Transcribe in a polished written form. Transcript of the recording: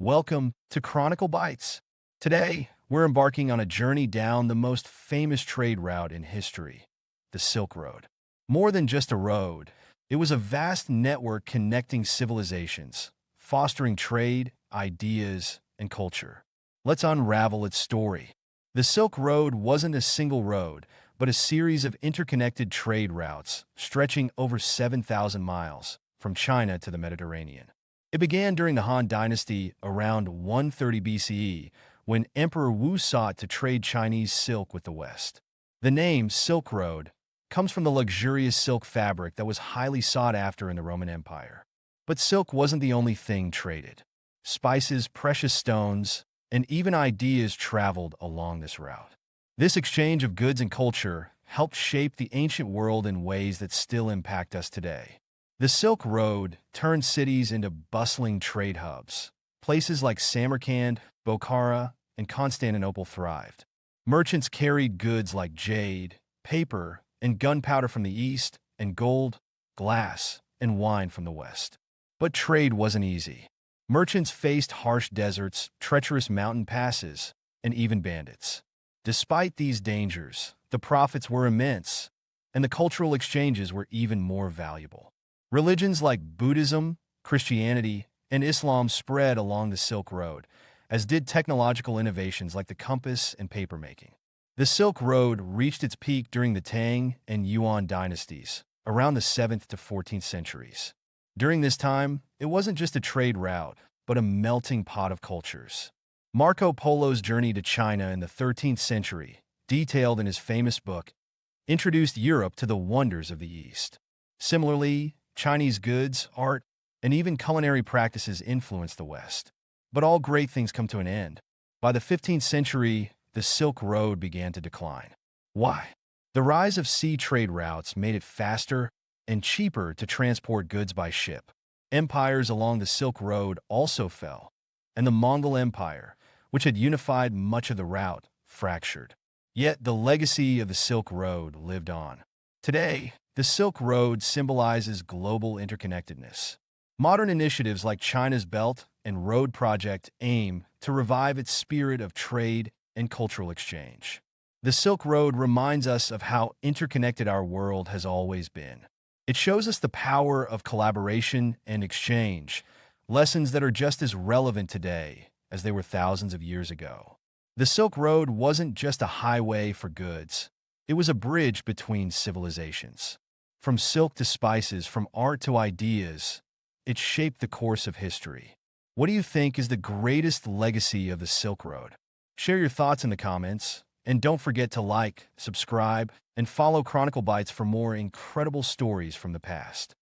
Welcome to Chronicle Bites. Today, we're embarking on a journey down the most famous trade route in history, the Silk Road. More than just a road, it was a vast network connecting civilizations, fostering trade, ideas, and culture. Let's unravel its story. The Silk Road wasn't a single road, but a series of interconnected trade routes stretching over 7,000 miles from China to the Mediterranean. It began during the Han Dynasty around 130 BCE, when Emperor Wu sought to trade Chinese silk with the West. The name Silk Road comes from the luxurious silk fabric that was highly sought after in the Roman Empire. But silk wasn't the only thing traded. Spices, precious stones, and even ideas traveled along this route. This exchange of goods and culture helped shape the ancient world in ways that still impact us today. The Silk Road turned cities into bustling trade hubs. Places like Samarkand, Bokhara, and Constantinople thrived. Merchants carried goods like jade, paper, and gunpowder from the east, and gold, glass, and wine from the west. But trade wasn't easy. Merchants faced harsh deserts, treacherous mountain passes, and even bandits. Despite these dangers, the profits were immense, and the cultural exchanges were even more valuable. Religions like Buddhism, Christianity, and Islam spread along the Silk Road, as did technological innovations like the compass and papermaking. The Silk Road reached its peak during the Tang and Yuan dynasties, around the 7th to 14th centuries. During this time, it wasn't just a trade route, but a melting pot of cultures. Marco Polo's journey to China in the 13th century, detailed in his famous book, introduced Europe to the wonders of the East. Similarly, Chinese goods, art, and even culinary practices influenced the West. But all great things come to an end. By the 15th century, the Silk Road began to decline. Why? The rise of sea trade routes made it faster and cheaper to transport goods by ship. Empires along the Silk Road also fell, and the Mongol Empire, which had unified much of the route, fractured. Yet the legacy of the Silk Road lived on. Today, the Silk Road symbolizes global interconnectedness. Modern initiatives like China's Belt and Road Project aim to revive its spirit of trade and cultural exchange. The Silk Road reminds us of how interconnected our world has always been. It shows us the power of collaboration and exchange, lessons that are just as relevant today as they were thousands of years ago. The Silk Road wasn't just a highway for goods. It was a bridge between civilizations. From silk to spices, from art to ideas, it shaped the course of history. What do you think is the greatest legacy of the Silk Road? Share your thoughts in the comments, and don't forget to like, subscribe, and follow Chronicle Bites for more incredible stories from the past.